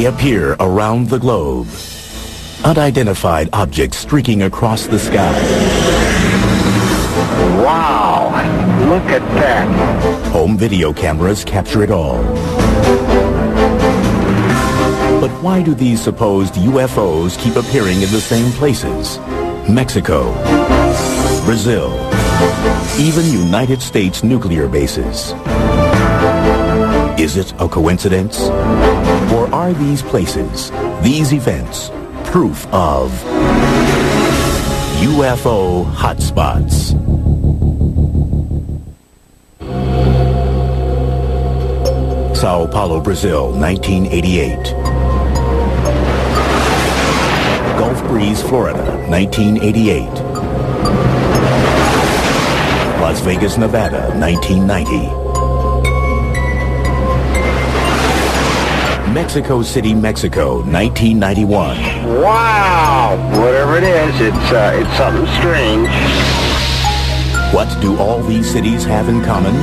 They appear around the globe. Unidentified objects streaking across the sky. Wow! Look at that! Home video cameras capture it all. But why do these supposed UFOs keep appearing in the same places? Mexico, Brazil, even United States nuclear bases. Is it a coincidence? Or are these places, these events, proof of UFO hotspots? Sao Paulo, Brazil, 1988. Gulf Breeze, Florida, 1988. Las Vegas, Nevada, 1990. Mexico City, Mexico, 1991. Wow! Whatever it is, it's something strange. What do all these cities have in common?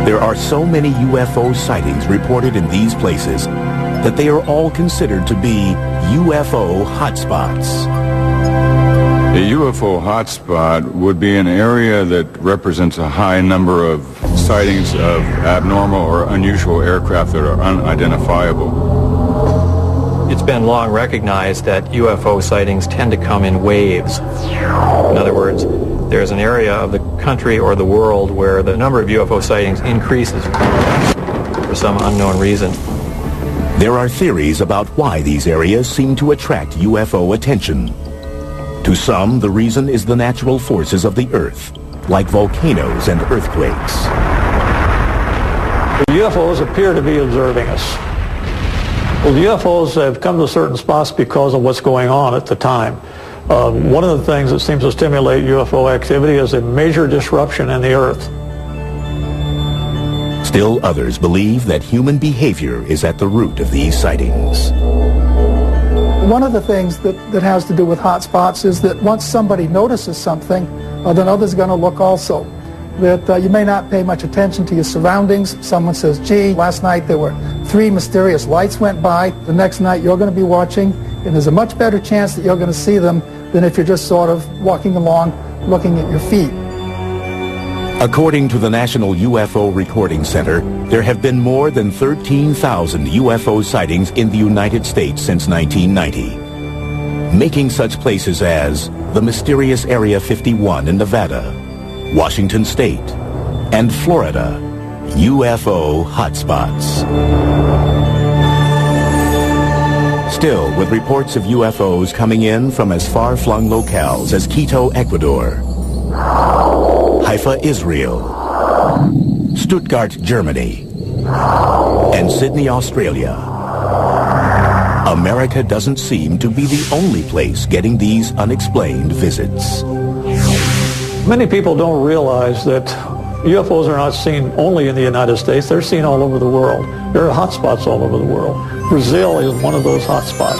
There are so many UFO sightings reported in these places that they are all considered to be UFO hotspots. A UFO hotspot would be an area that represents a high number of sightings of abnormal or unusual aircraft that are unidentifiable. It's been long recognized that UFO sightings tend to come in waves. In other words, there's an area of the country or the world where the number of UFO sightings increases for some unknown reason. There are theories about why these areas seem to attract UFO attention. To some, the reason is the natural forces of the Earth, like volcanoes and earthquakes. The UFOs appear to be observing us. Well, the UFOs have come to certain spots because of what's going on at the time. One of the things that seems to stimulate UFO activity is a major disruption in the Earth. Still others believe that human behavior is at the root of these sightings. One of the things that has to do with hotspots is that once somebody notices something, then others are going to look also. That you may not pay much attention to your surroundings. Someone says, gee, last night there were 3 mysterious lights went by. The next night you're going to be watching, and there's a much better chance that you're going to see them than if you're just sort of walking along looking at your feet. According to the National UFO Recording Center, there have been more than 13,000 UFO sightings in the United States since 1990, making such places as the mysterious Area 51 in Nevada, Washington State, and Florida UFO hotspots. Still, with reports of UFOs coming in from as far-flung locales as Quito, Ecuador, Haifa, Israel, Stuttgart, Germany, and Sydney, Australia, America doesn't seem to be the only place getting these unexplained visits. Many people don't realize that UFOs are not seen only in the United States, they're seen all over the world. There are hotspots all over the world. Brazil is one of those hotspots.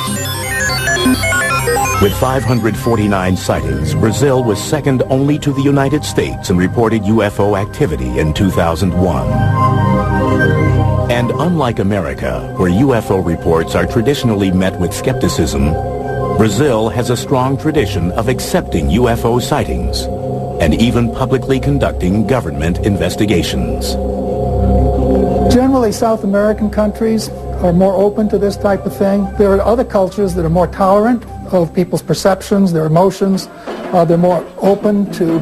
With 549 sightings, Brazil was second only to the United States in reported UFO activity in 2001. And unlike America, where UFO reports are traditionally met with skepticism, Brazil has a strong tradition of accepting UFO sightings and even publicly conducting government investigations. Generally, South American countries are more open to this type of thing. There are other cultures that are more tolerant of people's perceptions, their emotions. They're more open to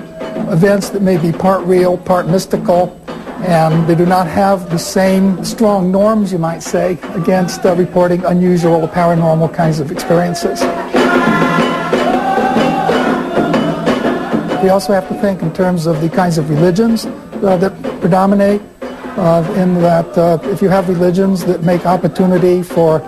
events that may be part real, part mystical, and they do not have the same strong norms, you might say, against reporting unusual or paranormal kinds of experiences. We also have to think in terms of the kinds of religions that predominate, in that if you have religions that make opportunity for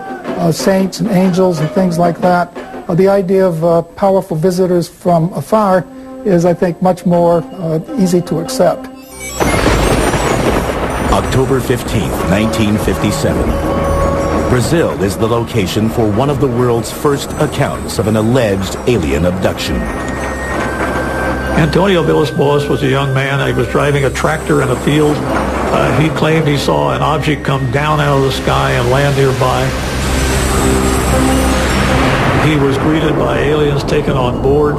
saints and angels and things like that, the idea of powerful visitors from afar is, I think, much more easy to accept. October 15th, 1957. Brazil is the location for one of the world's first accounts of an alleged alien abduction. Antonio Villas-Boas was a young man. He was driving a tractor in a field. He claimed he saw an object come down out of the sky and land nearby. He was greeted by aliens taken on board,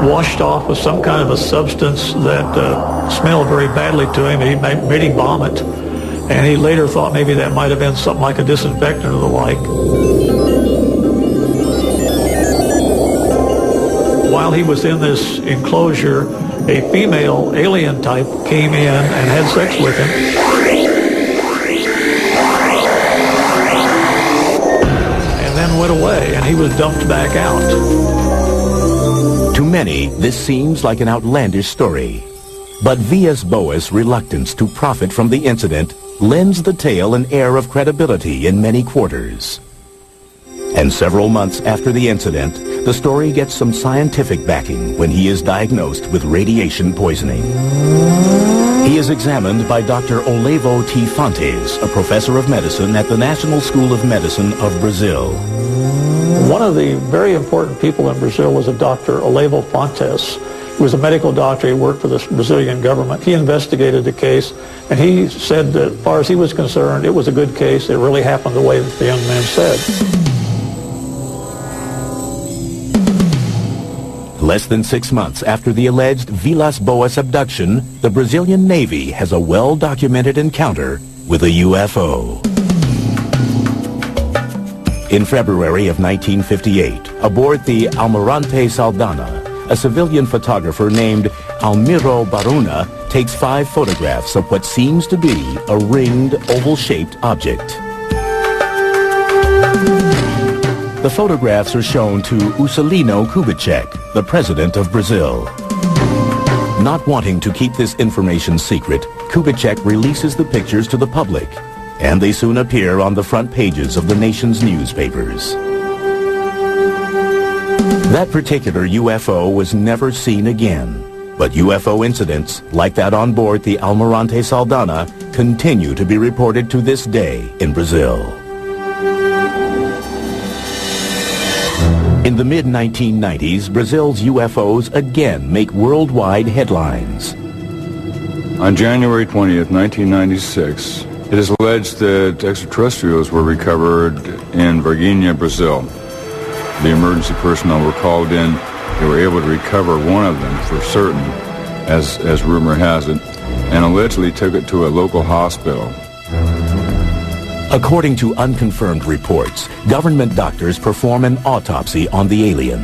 washed off with some kind of a substance that smelled very badly to him. He made him vomit, and he later thought maybe that might have been something like a disinfectant or the like. While he was in this enclosure, a female alien type came in and had sex with him. And then went away, and he was dumped back out. To many, this seems like an outlandish story. But V.S. Boas' reluctance to profit from the incident lends the tale an air of credibility in many quarters. And several months after the incident, the story gets some scientific backing when he is diagnosed with radiation poisoning. He is examined by Dr. Olevo T. Fontes, a professor of medicine at the National School of Medicine of Brazil. One of the very important people in Brazil was a Dr. Olevo Fontes. He was a medical doctor. He worked for the Brazilian government. He investigated the case, and he said that as far as he was concerned, it was a good case. It really happened the way that the young man said. Less than 6 months after the alleged Vilas Boas abduction, the Brazilian Navy has a well-documented encounter with a UFO. In February of 1958, aboard the Almirante Saldanha, a civilian photographer named Almiro Baruna takes 5 photographs of what seems to be a ringed, oval-shaped object. The photographs are shown to Juscelino Kubitschek, the president of Brazil. Not wanting to keep this information secret, Kubitschek releases the pictures to the public, and they soon appear on the front pages of the nation's newspapers. That particular UFO was never seen again, but UFO incidents like that on board the Almirante Saldanha continue to be reported to this day in Brazil. In the mid-1990s, Brazil's UFOs again make worldwide headlines. On January 20th, 1996, it is alleged that extraterrestrials were recovered in Varginha, Brazil. The emergency personnel were called in. They were able to recover one of them for certain, as rumor has it, and allegedly took it to a local hospital. According to unconfirmed reports, government doctors perform an autopsy on the alien.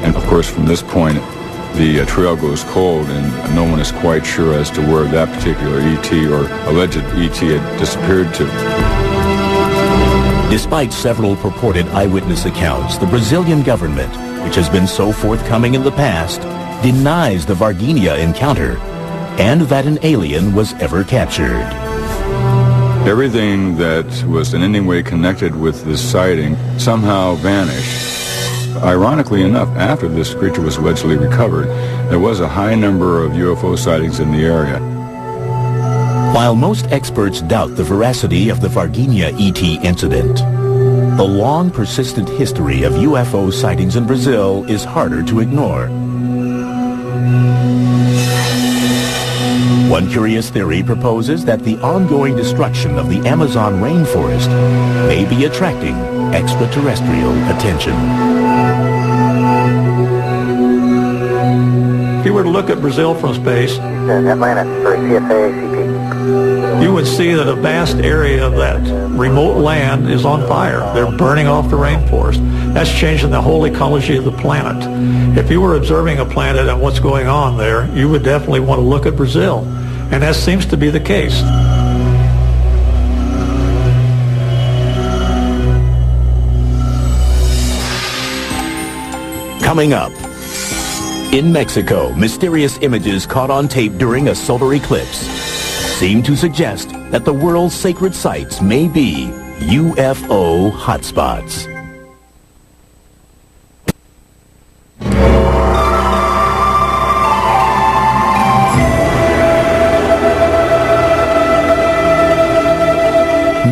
And of course, from this point, the trail goes cold, and no one is quite sure as to where that particular ET or alleged ET had disappeared to. Despite several purported eyewitness accounts, the Brazilian government, which has been so forthcoming in the past, denies the Varginha encounter and that an alien was ever captured. Everything that was in any way connected with this sighting somehow vanished. Ironically enough, after this creature was allegedly recovered, there was a high number of UFO sightings in the area. While most experts doubt the veracity of the Varginha ET incident, the long persistent history of UFO sightings in Brazil is harder to ignore. One curious theory proposes that the ongoing destruction of the Amazon rainforest may be attracting extraterrestrial attention. If you were to look at Brazil from space, you would see that a vast area of that remote land is on fire. They're burning off the rainforest. That's changing the whole ecology of the planet. If you were observing a planet and what's going on there, you would definitely want to look at Brazil. And that seems to be the case. Coming up, in Mexico, mysterious images caught on tape during a solar eclipse seem to suggest that the world's sacred sites may be UFO hotspots.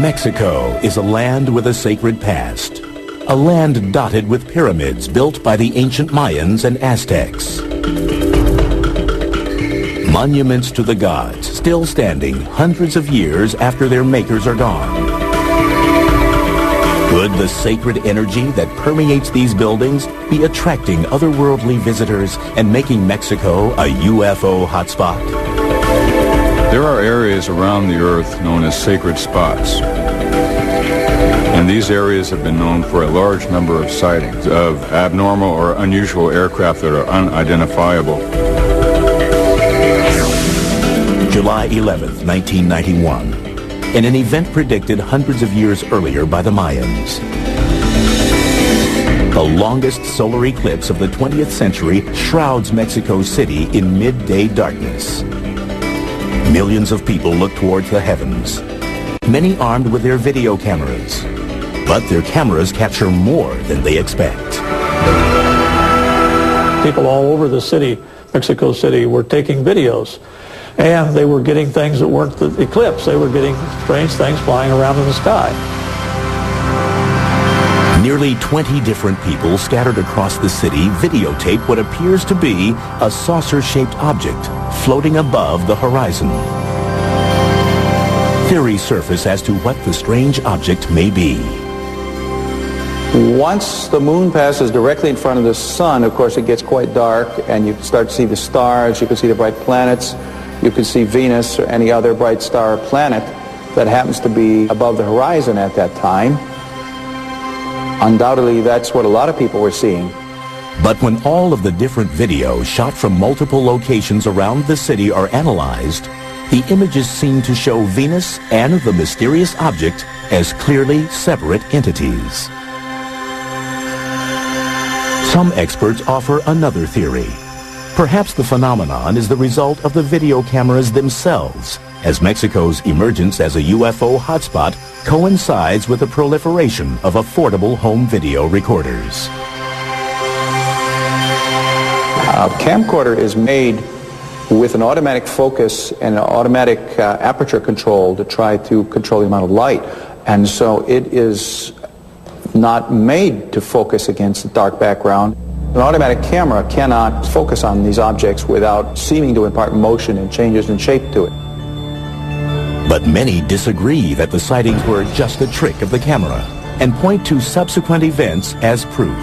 Mexico is a land with a sacred past, a land dotted with pyramids built by the ancient Mayans and Aztecs. Monuments to the gods still standing hundreds of years after their makers are gone. Could the sacred energy that permeates these buildings be attracting otherworldly visitors and making Mexico a UFO hotspot? There are areas around the Earth known as sacred spots. And these areas have been known for a large number of sightings of abnormal or unusual aircraft that are unidentifiable. July 11th, 1991, in an event predicted hundreds of years earlier by the Mayans. The longest solar eclipse of the 20th century shrouds Mexico City in midday darkness. Millions of people look towards the heavens, many armed with their video cameras. But their cameras capture more than they expect. People all over the city, Mexico City, were taking videos. And they were getting things that weren't the eclipse. They were getting strange things flying around in the sky. Nearly 20 different people scattered across the city videotape what appears to be a saucer-shaped object floating above the horizon. Theories surface as to what the strange object may be. Once the moon passes directly in front of the sun, of course, it gets quite dark, and you can start to see the stars, you can see the bright planets, you can see Venus or any other bright star or planet that happens to be above the horizon at that time. Undoubtedly, that's what a lot of people were seeing. But when all of the different videos shot from multiple locations around the city are analyzed, the images seem to show Venus and the mysterious object as clearly separate entities. Some experts offer another theory. Perhaps the phenomenon is the result of the video cameras themselves, as Mexico's emergence as a UFO hotspot coincides with the proliferation of affordable home video recorders. A camcorder is made with an automatic focus and an automatic aperture control to try to control the amount of light. And so it is not made to focus against a dark background. An automatic camera cannot focus on these objects without seeming to impart motion and changes in shape to it. But many disagree that the sightings were just a trick of the camera and point to subsequent events as proof.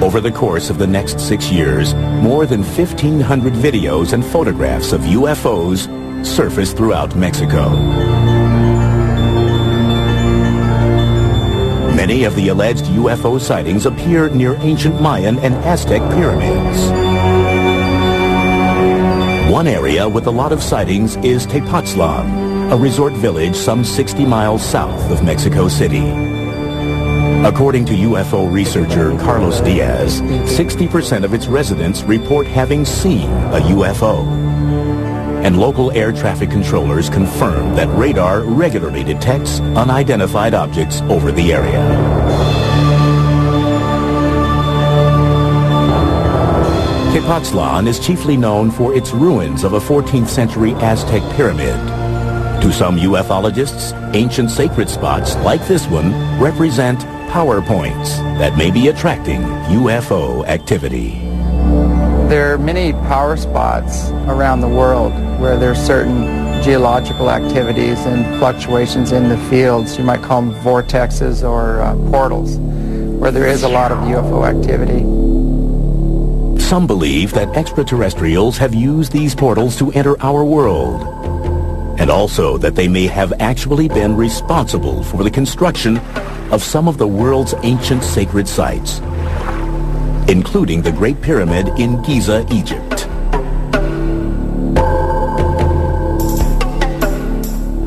Over the course of the next 6 years, more than 1,500 videos and photographs of UFOs surfaced throughout Mexico. Many of the alleged UFO sightings appear near ancient Mayan and Aztec pyramids. One area with a lot of sightings is Tepoztlan, a resort village some 60 miles south of Mexico City. According to UFO researcher Carlos Diaz, 60% of its residents report having seen a UFO. And local air traffic controllers confirm that radar regularly detects unidentified objects over the area. Tepoztlan is chiefly known for its ruins of a 14th century Aztec pyramid. To some ufologists, ancient sacred spots like this one represent power points that may be attracting UFO activity. There are many power spots around the world where there's certain geological activities and fluctuations in the fields. You might call them vortexes or portals, where there is a lot of UFO activity. Some believe that extraterrestrials have used these portals to enter our world, and also that they may have actually been responsible for the construction of some of the world's ancient sacred sites, including the Great Pyramid in Giza, Egypt.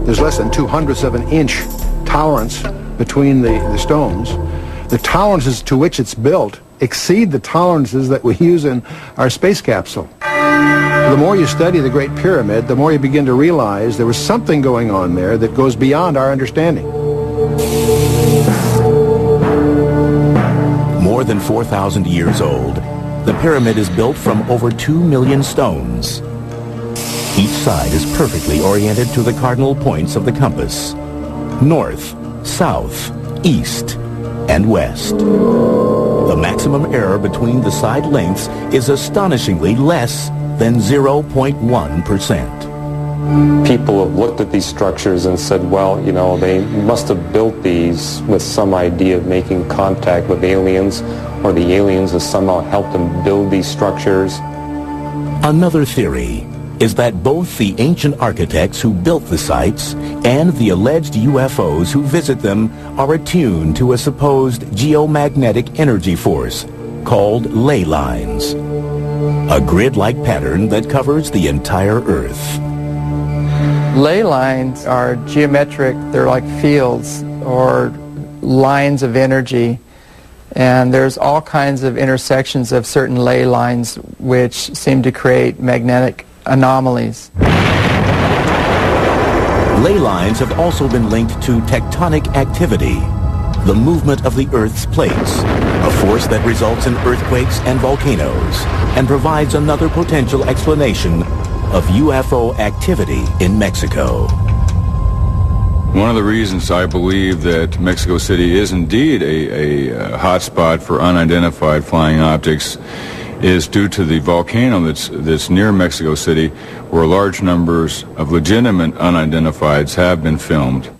There's less than 2/100ths of an inch tolerance between the stones. The tolerances to which it's built exceed the tolerances that we use in our space capsule. The more you study the Great Pyramid, the more you begin to realize there was something going on there that goes beyond our understanding. More than 4,000 years old, the pyramid is built from over 2 million stones. Each side is perfectly oriented to the cardinal points of the compass: north, south, east, and west. The maximum error between the side lengths is astonishingly less than 0.1%. People have looked at these structures and said, well, you know, they must have built these with some idea of making contact with aliens, or the aliens have somehow helped them build these structures. Another theory is that both the ancient architects who built the sites and the alleged UFOs who visit them are attuned to a supposed geomagnetic energy force called ley lines, a grid-like pattern that covers the entire Earth. Ley lines are geometric, they're like fields or lines of energy, and there's all kinds of intersections of certain ley lines which seem to create magnetic anomalies. Ley lines have also been linked to tectonic activity, the movement of the Earth's plates, a force that results in earthquakes and volcanoes, and provides another potential explanation of UFO activity in Mexico. One of the reasons I believe that Mexico City is indeed a hotspot for unidentified flying objects is due to the volcano that's near Mexico City, where large numbers of legitimate unidentifieds have been filmed.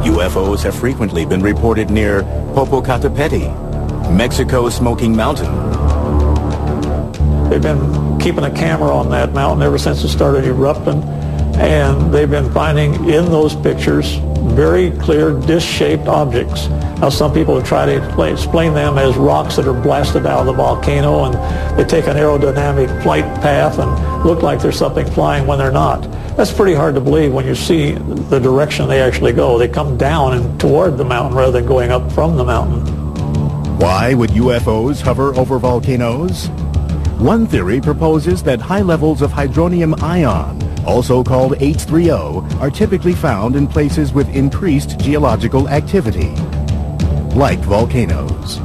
UFOs have frequently been reported near Popocatépetl, Mexico's Smoking Mountain. They've been keeping a camera on that mountain ever since it started erupting, and they've been finding in those pictures very clear disc-shaped objects. Now, some people have tried to explain them as rocks that are blasted out of the volcano, and they take an aerodynamic flight path and look like there's something flying when they're not. That's pretty hard to believe when you see the direction they actually go. They come down and toward the mountain rather than going up from the mountain. Why would UFOs hover over volcanoes? One theory proposes that high levels of hydronium ion, also called H3O, are typically found in places with increased geological activity, like volcanoes.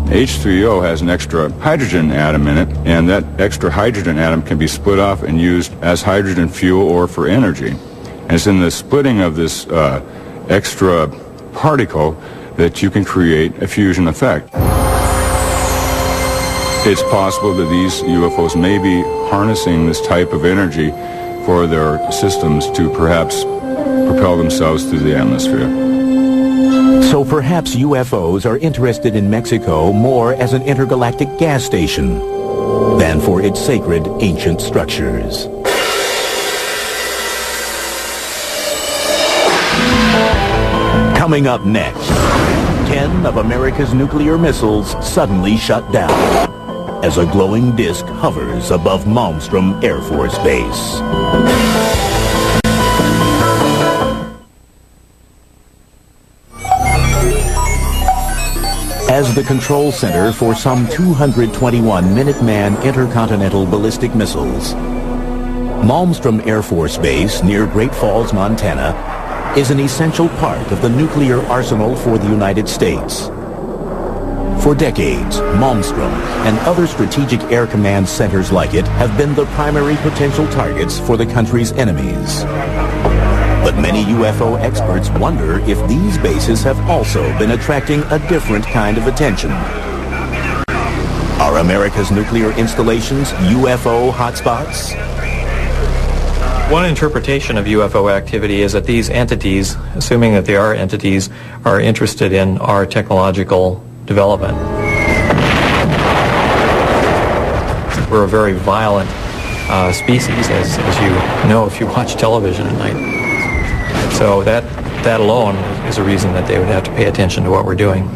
H3O has an extra hydrogen atom in it, and that extra hydrogen atom can be split off and used as hydrogen fuel or for energy. And it's in the splitting of this extra particle that you can create a fusion effect. It's possible that these UFOs may be harnessing this type of energy for their systems to perhaps propel themselves through the atmosphere. So perhaps UFOs are interested in Mexico more as an intergalactic gas station than for its sacred ancient structures. Coming up next, 10 of America's nuclear missiles suddenly shut down as a glowing disk hovers above Malmstrom Air Force Base. As the control center for some 221 Minuteman intercontinental ballistic missiles, Malmstrom Air Force Base near Great Falls, Montana, is an essential part of the nuclear arsenal for the United States. For decades, Malmstrom and other strategic air command centers like it have been the primary potential targets for the country's enemies. But many UFO experts wonder if these bases have also been attracting a different kind of attention. Are America's nuclear installations UFO hotspots? One interpretation of UFO activity is that these entities, assuming that they are entities, are interested in our technological development. We're a very violent species, as you know if you watch television at night. So that alone is a reason that they would have to pay attention to what we're doing.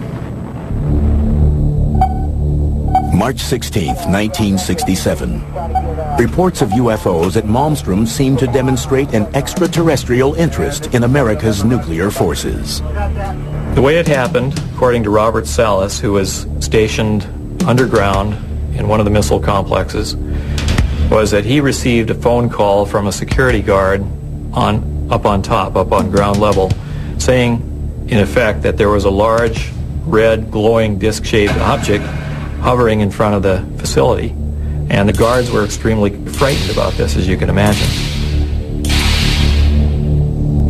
March 16th, 1967. Reports of UFOs at Malmstrom seem to demonstrate an extraterrestrial interest in America's nuclear forces. The way it happened, according to Robert Salas, who was stationed underground in one of the missile complexes, was that he received a phone call from a security guard up on ground level, saying, in effect, that there was a large, red, glowing, disc-shaped object hovering in front of the facility. And the guards were extremely frightened about this, as you can imagine.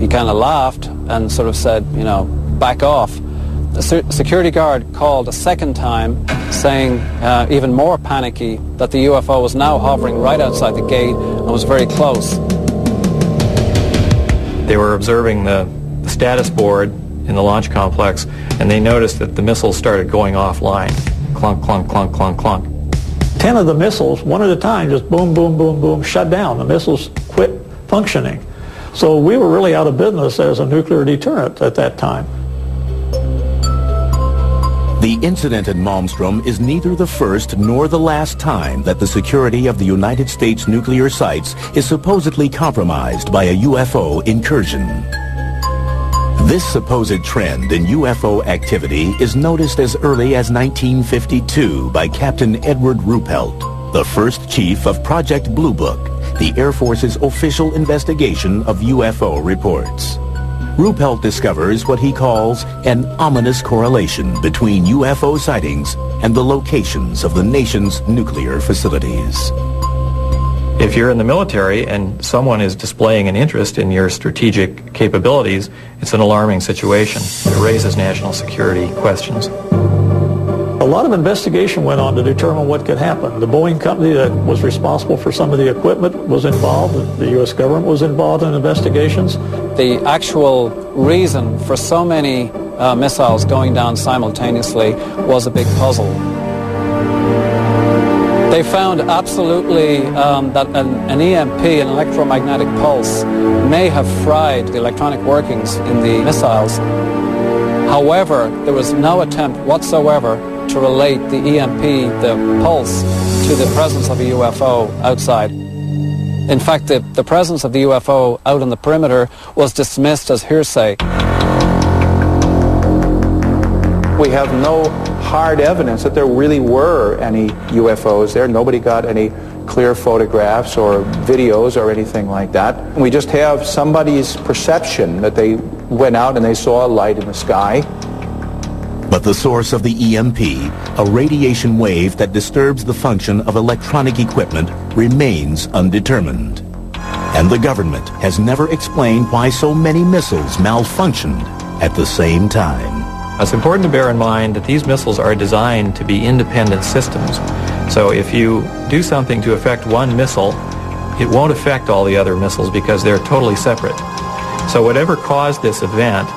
He kind of laughed and sort of said, you know, back off. security guard called a second time, saying, even more panicky, that the UFO was now hovering right outside the gate and was very close. They were observing the status board in the launch complex, and they noticed that the missiles started going offline. Clunk, clunk, clunk, clunk, clunk. 10 of the missiles, one at a time, just boom, boom, boom, boom, shut down. The missiles quit functioning. So we were really out of business as a nuclear deterrent at that time. The incident at Malmstrom is neither the first nor the last time that the security of the United States nuclear sites is supposedly compromised by a UFO incursion. This supposed trend in UFO activity is noticed as early as 1952 by Captain Edward Ruppelt, the first chief of Project Blue Book, the Air Force's official investigation of UFO reports. Ruppelt discovers what he calls an ominous correlation between UFO sightings and the locations of the nation's nuclear facilities. If you're in the military and someone is displaying an interest in your strategic capabilities, it's an alarming situation. It raises national security questions. A lot of investigation went on to determine what could happen. The Boeing company that was responsible for some of the equipment was involved. The U.S. government was involved in investigations. The actual reason for so many missiles going down simultaneously was a big puzzle. They found absolutely that an EMP, an electromagnetic pulse, may have fried the electronic workings in the missiles. However, there was no attempt whatsoever to relate the EMP, the pulse, to the presence of a UFO outside. In fact, the presence of the UFO out on the perimeter was dismissed as hearsay. We have no hard evidence that there really were any UFOs there. Nobody got any clear photographs or videos or anything like that. We just have somebody's perception that they went out and they saw a light in the sky. But the source of the EMP, a radiation wave that disturbs the function of electronic equipment, remains undetermined. And the government has never explained why so many missiles malfunctioned at the same time. It's important to bear in mind that these missiles are designed to be independent systems. So if you do something to affect one missile, it won't affect all the other missiles because they're totally separate. So whatever caused this event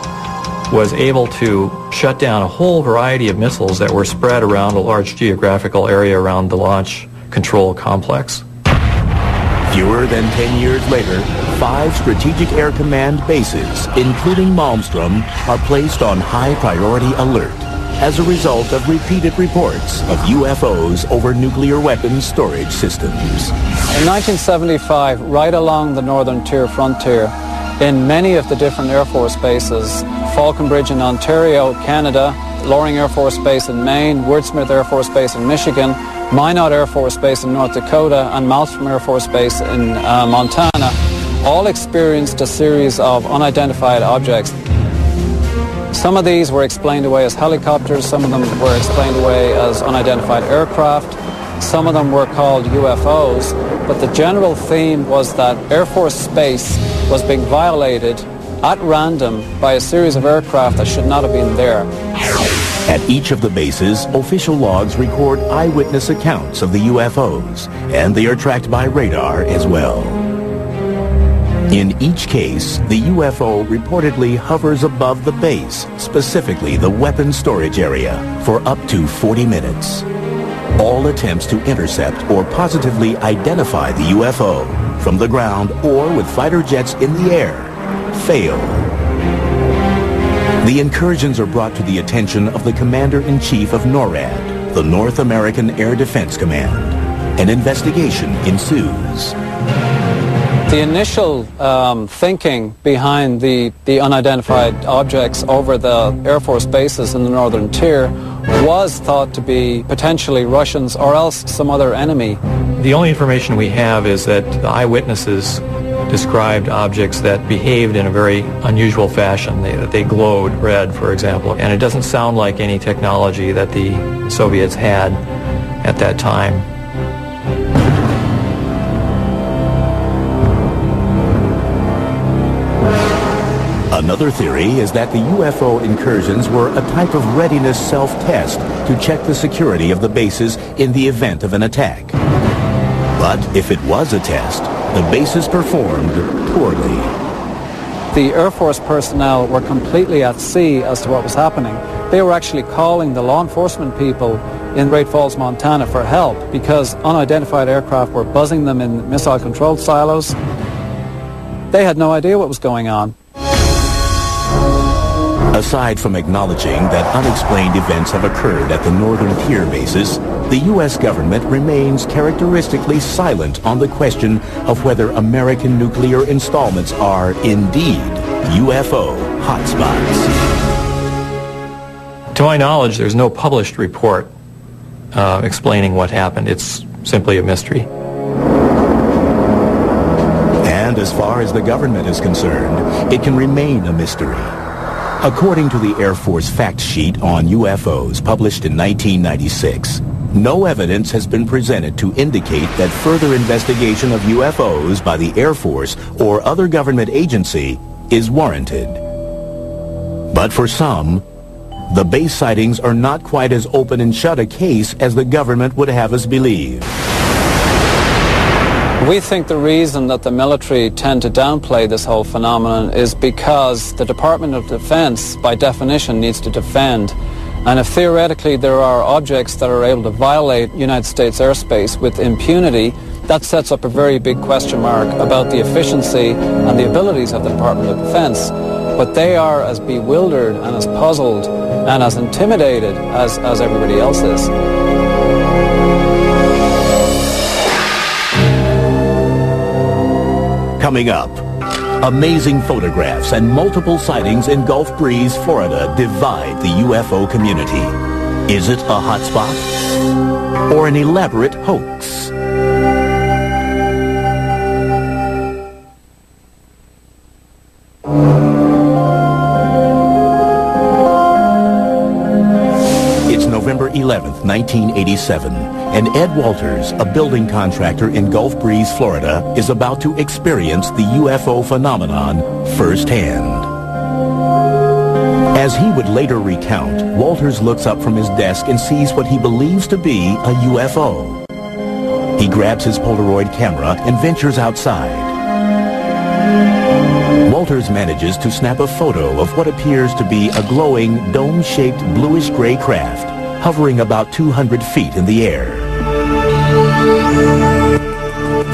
was able to shut down a whole variety of missiles that were spread around a large geographical area around the launch control complex. Fewer than 10 years later, 5 Strategic Air Command bases, including Malmstrom, are placed on high priority alert as a result of repeated reports of UFOs over nuclear weapons storage systems. In 1975, right along the northern tier frontier, in many of the different Air Force bases, Falconbridge in Ontario, Canada, Loring Air Force Base in Maine, Woodsmith Air Force Base in Michigan, Minot Air Force Base in North Dakota, and Malmstrom Air Force Base in Montana, all experienced a series of unidentified objects. Some of these were explained away as helicopters, some of them were explained away as unidentified aircraft, some of them were called UFOs, but the general theme was that Air Force space was being violated at random by a series of aircraft that should not have been there. At each of the bases, official logs record eyewitness accounts of the UFOs, and they are tracked by radar as well. In each case, the UFO reportedly hovers above the base, specifically the weapons storage area, for up to 40 minutes. All attempts to intercept or positively identify the UFO from the ground or with fighter jets in the air fail. The incursions are brought to the attention of the Commander-in-Chief of NORAD, the North American Air Defense Command. An investigation ensues. The initial thinking behind the unidentified objects over the Air Force bases in the northern tier was thought to be potentially Russians or else some other enemy. The only information we have is that the eyewitnesses described objects that behaved in a very unusual fashion. They glowed red, for example, and it doesn't sound like any technology that the Soviets had at that time. Another theory is that the UFO incursions were a type of readiness self-test to check the security of the bases in the event of an attack. But if it was a test, the bases performed poorly. The Air Force personnel were completely at sea as to what was happening. They were actually calling the law enforcement people in Great Falls, Montana for help because unidentified aircraft were buzzing them in missile-controlled silos. They had no idea what was going on. Aside from acknowledging that unexplained events have occurred at the northern tier bases, the U.S. government remains characteristically silent on the question of whether American nuclear installments are indeed UFO hotspots. To my knowledge, there's no published report explaining what happened. It's simply a mystery. And as far as the government is concerned, it can remain a mystery. According to the Air Force fact sheet on UFOs published in 1996, no evidence has been presented to indicate that further investigation of UFOs by the Air Force or other government agency is warranted. But for some, the base sightings are not quite as open and shut a case as the government would have us believe. We think the reason that the military tend to downplay this whole phenomenon is because the Department of Defense, by definition, needs to defend. And if theoretically there are objects that are able to violate United States airspace with impunity, that sets up a very big question mark about the efficiency and the abilities of the Department of Defense. But they are as bewildered and as puzzled and as intimidated as everybody else is. Coming up, amazing photographs and multiple sightings in Gulf Breeze, Florida divide the UFO community. Is it a hotspot or an elaborate hoax? It's November 11th, 1987. And Ed Walters, a building contractor in Gulf Breeze, Florida, is about to experience the UFO phenomenon firsthand. As he would later recount, Walters looks up from his desk and sees what he believes to be a UFO. He grabs his Polaroid camera and ventures outside. Walters manages to snap a photo of what appears to be a glowing, dome-shaped bluish-gray craft hovering about 200 feet in the air.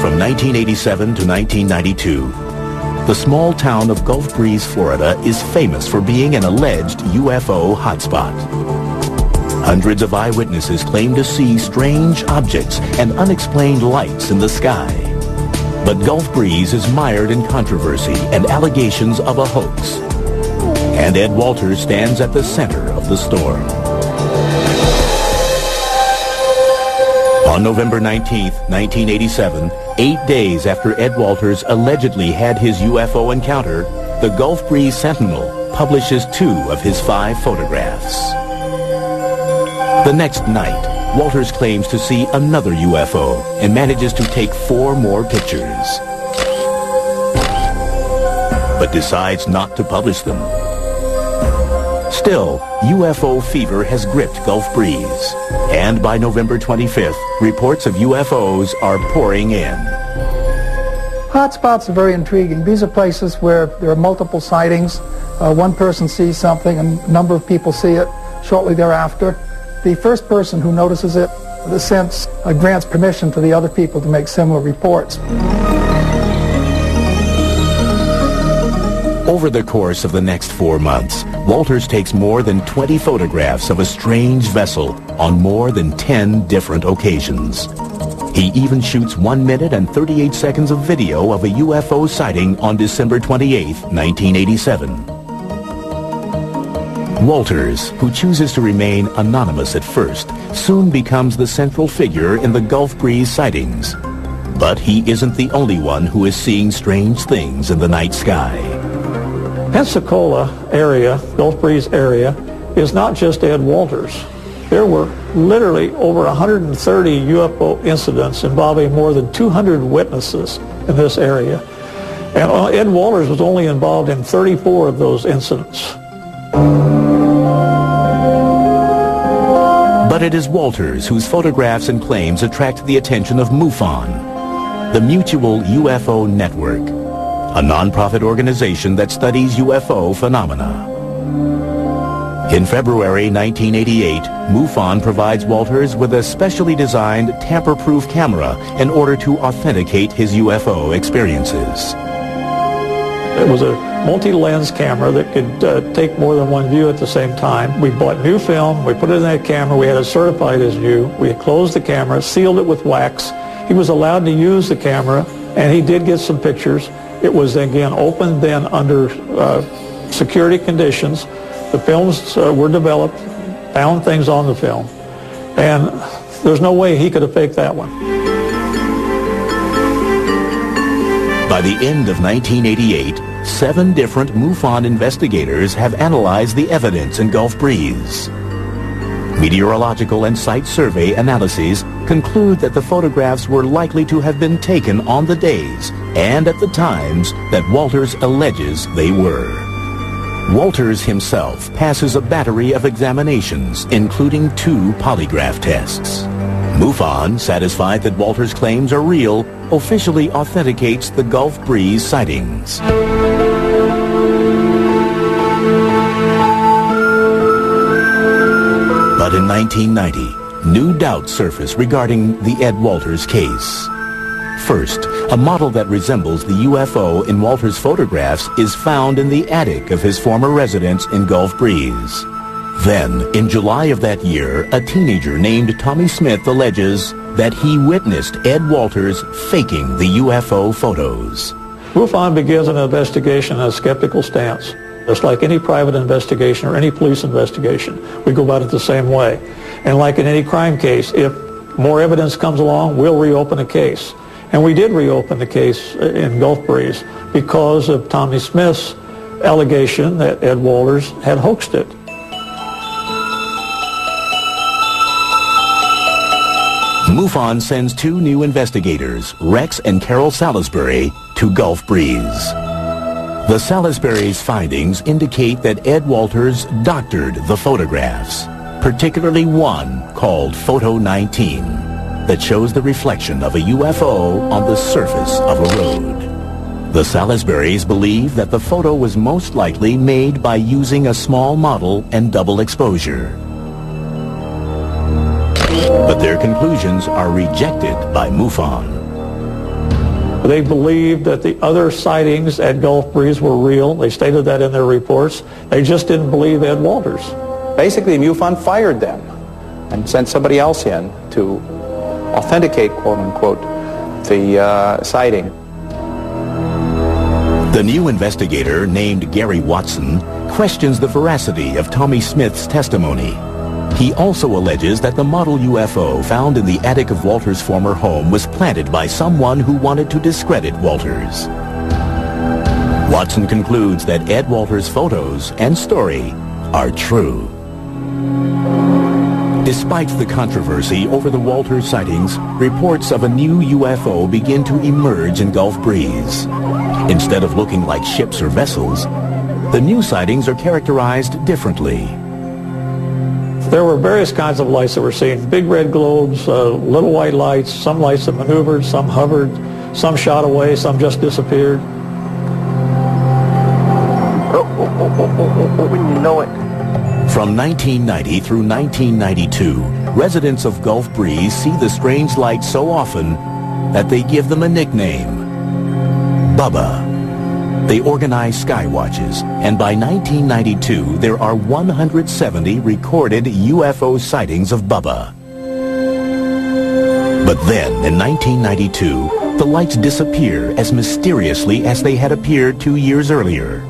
From 1987 to 1992, the small town of Gulf Breeze, Florida is famous for being an alleged UFO hotspot. Hundreds of eyewitnesses claim to see strange objects and unexplained lights in the sky. But Gulf Breeze is mired in controversy and allegations of a hoax. And Ed Walters stands at the center of the storm. On November 19th, 1987, 8 days after Ed Walters allegedly had his UFO encounter, the Gulf Breeze Sentinel publishes 2 of his 5 photographs. The next night, Walters claims to see another UFO and manages to take 4 more pictures, but decides not to publish them. Still, UFO fever has gripped Gulf Breeze, and by November 25th, reports of UFOs are pouring in. Hotspots are very intriguing. These are places where there are multiple sightings. One person sees something and a number of people see it shortly thereafter. The first person who notices it, in a sense, grants permission to the other people to make similar reports. Over the course of the next 4 months, Walters takes more than 20 photographs of a strange vessel on more than 10 different occasions. He even shoots 1 minute and 38 seconds of video of a UFO sighting on December 28, 1987. Walters, who chooses to remain anonymous at first, soon becomes the central figure in the Gulf Breeze sightings. But he isn't the only one who is seeing strange things in the night sky. Pensacola area, Gulf Breeze area, is not just Ed Walters. There were literally over 130 UFO incidents involving more than 200 witnesses in this area. And Ed Walters was only involved in 34 of those incidents. But it is Walters whose photographs and claims attract the attention of MUFON, the Mutual UFO Network, a non-profit organization that studies UFO phenomena. In February 1988, MUFON provides Walters with a specially designed tamper-proof camera in order to authenticate his UFO experiences. It was a multi-lens camera that could take more than one view at the same time. We bought new film, we put it in that camera, we had it certified as new. We had closed the camera, sealed it with wax. He was allowed to use the camera, and he did get some pictures. It was, again, opened then under security conditions. The films were developed, found things on the film, and there's no way he could have faked that one. By the end of 1988, 7 different MUFON investigators have analyzed the evidence in Gulf Breeze. Meteorological and site survey analyses conclude that the photographs were likely to have been taken on the days and at the times that Walters alleges they were. Walters himself passes a battery of examinations, including 2 polygraph tests. MUFON, satisfied that Walters' claims are real, officially authenticates the Gulf Breeze sightings. But in 1990, new doubts surface regarding the Ed Walters case. First, a model that resembles the UFO in Walters' photographs is found in the attic of his former residence in Gulf Breeze. Then, in July of that year, a teenager named Tommy Smith alleges that he witnessed Ed Walters faking the UFO photos. MUFON begins an investigation on a skeptical stance. Just like any private investigation or any police investigation, we go about it the same way. And like in any crime case, if more evidence comes along, we'll reopen a case. And we did reopen the case in Gulf Breeze because of Tommy Smith's allegation that Ed Walters had hoaxed it. MUFON sends 2 new investigators, Rex and Carol Salisbury, to Gulf Breeze. The Salisbury's findings indicate that Ed Walters doctored the photographs, particularly one called Photo 19, that shows the reflection of a UFO on the surface of a road. The Salisburys believe that the photo was most likely made by using a small model and double exposure. But their conclusions are rejected by MUFON. They believed that the other sightings at Gulf Breeze were real. They stated that in their reports. They just didn't believe Ed Walters. Basically, MUFON fired them and sent somebody else in to authenticate, quote-unquote, the sighting. The new investigator, named Gary Watson, questions the veracity of Tommy Smith's testimony. He also alleges that the model UFO found in the attic of Walters' former home was planted by someone who wanted to discredit Walters. Watson concludes that Ed Walters' photos and story are true. Despite the controversy over the Walters sightings, reports of a new UFO begin to emerge in Gulf Breeze. Instead of looking like ships or vessels, the new sightings are characterized differently. There were various kinds of lights that were seen. Big red globes, little white lights, some lights that maneuvered, some hovered, some shot away, some just disappeared. When you know it. From 1990 through 1992, residents of Gulf Breeze see the strange lights so often that they give them a nickname, Bubba. They organize sky watches, and by 1992, there are 170 recorded UFO sightings of Bubba. But then, in 1992, the lights disappear as mysteriously as they had appeared 2 years earlier.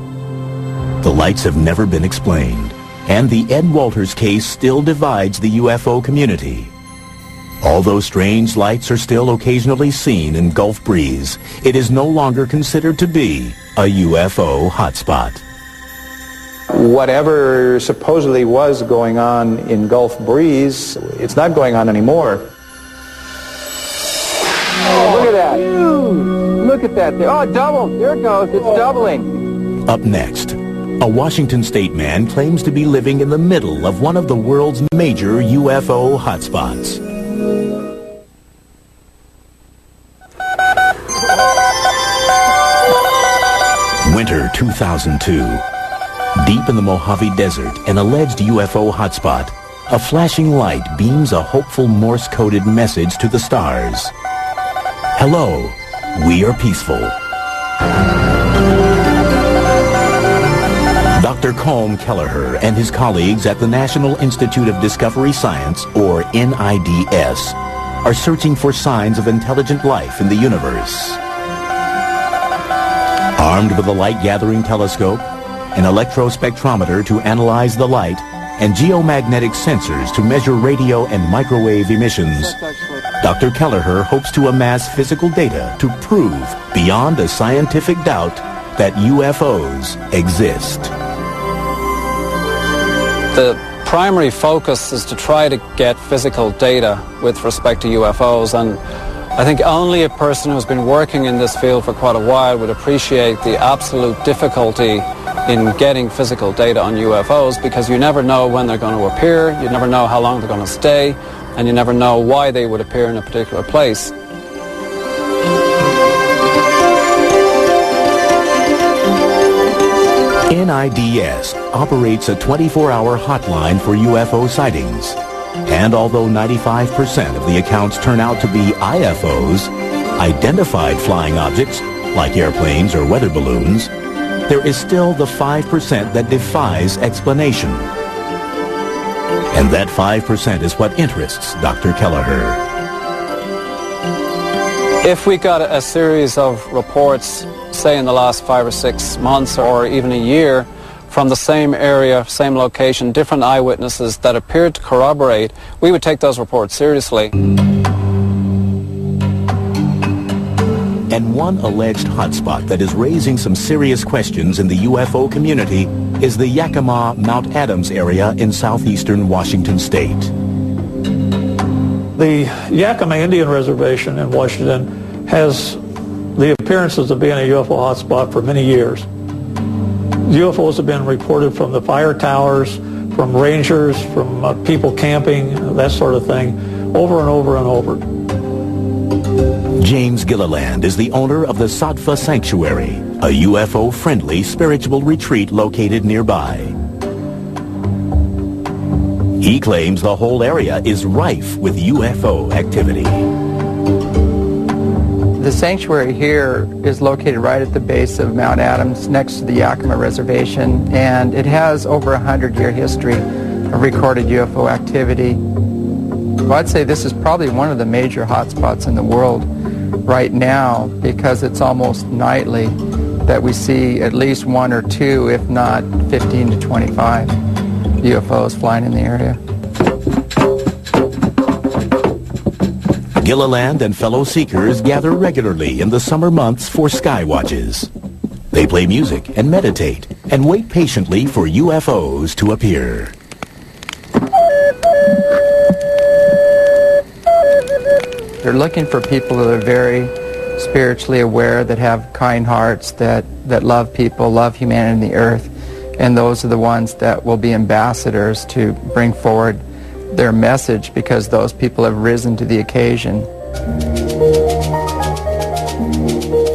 The lights have never been explained, and the Ed Walters case still divides the UFO community. Although strange lights are still occasionally seen in Gulf Breeze, it is no longer considered to be a UFO hotspot. Whatever supposedly was going on in Gulf Breeze, it's not going on anymore. Oh, look at that. Look at that thing. Oh, double. There it goes. It's doubling. Up next, a Washington State man claims to be living in the middle of one of the world's major UFO hotspots. Winter 2002. Deep in the Mojave Desert, an alleged UFO hotspot, a flashing light beams a hopeful Morse-coded message to the stars. Hello, we are peaceful. Dr. Colm Kelleher and his colleagues at the National Institute of Discovery Science, or NIDS, are searching for signs of intelligent life in the universe. Armed with a light-gathering telescope, an electrospectrometer to analyze the light, and geomagnetic sensors to measure radio and microwave emissions, Dr. Kelleher hopes to amass physical data to prove, beyond a scientific doubt, that UFOs exist. The primary focus is to try to get physical data with respect to UFOs, and I think only a person who's been working in this field for quite a while would appreciate the absolute difficulty in getting physical data on UFOs, because you never know when they're going to appear, you never know how long they're going to stay, and you never know why they would appear in a particular place. NIDS operates a 24-hour hotline for UFO sightings. And although 95% of the accounts turn out to be IFOs, identified flying objects, like airplanes or weather balloons, there is still the 5% that defies explanation. And that 5% is what interests Dr. Kelleher. If we got a series of reports, say in the last 5 or 6 months or even a year, from the same area, same location, different eyewitnesses that appeared to corroborate, we would take those reports seriously. And one alleged hotspot that is raising some serious questions in the UFO community is the Yakima Mount Adams area in southeastern Washington state. The Yakima Indian Reservation in Washington has the appearances of being a UFO hotspot for many years. UFOs have been reported from the fire towers, from rangers, from people camping, that sort of thing, over and over and over. James Gilliland is the owner of the Sattva Sanctuary, a UFO-friendly spiritual retreat located nearby. He claims the whole area is rife with UFO activity. The sanctuary here is located right at the base of Mount Adams, next to the Yakima Reservation, and it has over a 100-year history of recorded UFO activity. Well, I'd say this is probably one of the major hotspots in the world right now, because it's almost nightly that we see at least 1 or 2, if not 15 to 25 UFOs flying in the area. Gilliland and fellow seekers gather regularly in the summer months for sky watches. They play music and meditate and wait patiently for UFOs to appear. They're looking for people that are very spiritually aware, that have kind hearts, that love people, love humanity and the earth, and those are the ones that will be ambassadors to bring forward their message, because those people have risen to the occasion.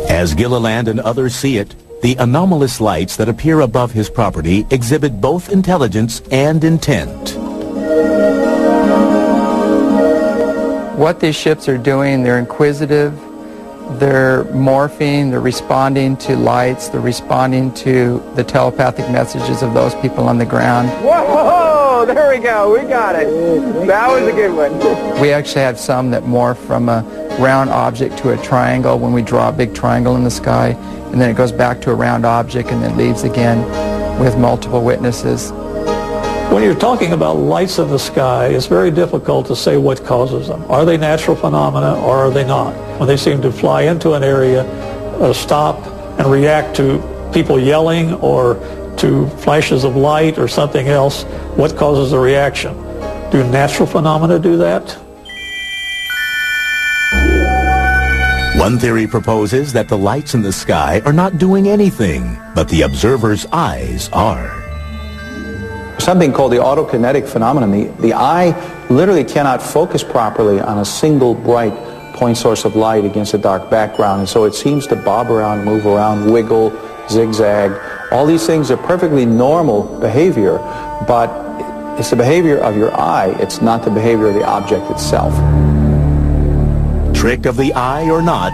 As Gilliland and others see it, the anomalous lights that appear above his property exhibit both intelligence and intent. What these ships are doing, they're inquisitive, they're morphing, they're responding to lights, they're responding to the telepathic messages of those people on the ground. Whoa, there we go, we got it. That was a good one. We actually have some that morph from a round object to a triangle when we draw a big triangle in the sky, and then it goes back to a round object and then leaves again with multiple witnesses. When you're talking about lights in the sky, it's very difficult to say what causes them. Are they natural phenomena or are they not? When they seem to fly into an area, stop and react to people yelling or to flashes of light or something else, what causes the reaction? Do natural phenomena do that? One theory proposes that the lights in the sky are not doing anything, but the observer's eyes are. Something called the autokinetic phenomenon. The eye literally cannot focus properly on a single bright point source of light against a dark background, and so it seems to bob around, move around, wiggle, zigzag. All these things are perfectly normal behavior, but it's the behavior of your eye. It's not the behavior of the object itself. Trick of the eye or not,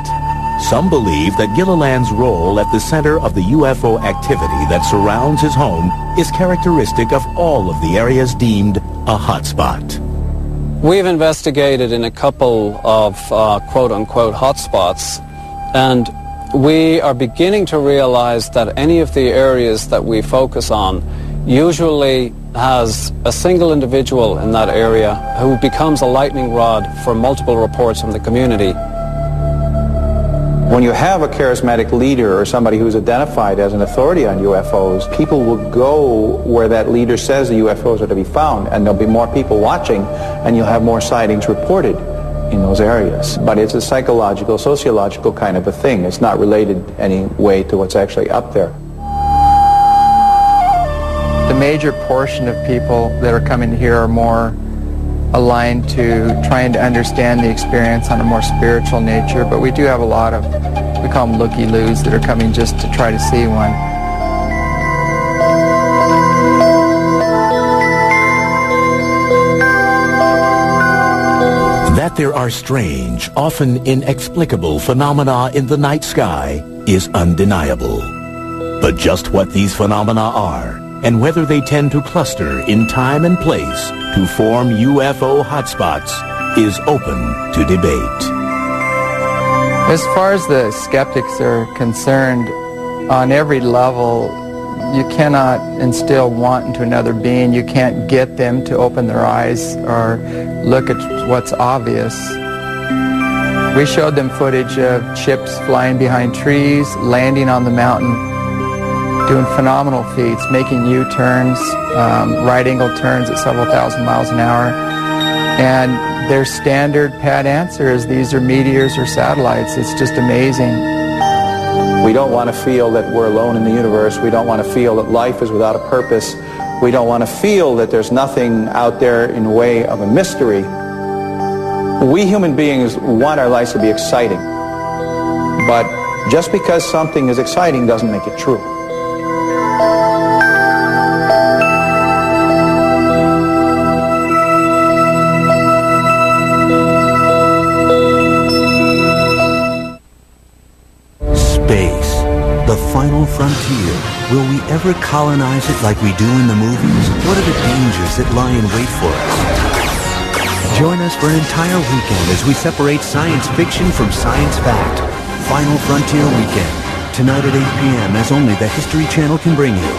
some believe that Gilliland's role at the center of the UFO activity that surrounds his home is characteristic of all of the areas deemed a hotspot. We've investigated in a couple of quote-unquote hotspots, and we are beginning to realize that any of the areas that we focus on usually has a single individual in that area who becomes a lightning rod for multiple reports from the community. When you have a charismatic leader or somebody who's identified as an authority on UFOs, people will go where that leader says the UFOs are to be found, and there'll be more people watching, and you'll have more sightings reported in those areas. But it's a psychological, sociological kind of a thing. It's not related any way to what's actually up there. The major portion of people that are coming here are more aligned to trying to understand the experience on a more spiritual nature, but we do have a lot of, we call them looky-loos, that are coming just to try to see one. That there are strange, often inexplicable phenomena in the night sky is undeniable. But just what these phenomena are, and whether they tend to cluster in time and place to form UFO hotspots, is open to debate. As far as the skeptics are concerned, on every level, you cannot instill want into another being. You can't get them to open their eyes or look at what's obvious. We showed them footage of ships flying behind trees, landing on the mountain, doing phenomenal feats, making U-turns, right-angle turns at several thousand miles an hour. And their standard pat answer is these are meteors or satellites. It's just amazing. We don't want to feel that we're alone in the universe. We don't want to feel that life is without a purpose. We don't want to feel that there's nothing out there in the way of a mystery. We human beings want our lives to be exciting. But just because something is exciting doesn't make it true. Final frontier. Will we ever colonize it like we do in the movies? What are the dangers that lie in wait for us? Join us for an entire weekend as we separate science fiction from science fact. Final Frontier Weekend. Tonight at 8 p.m. as only the History Channel can bring you.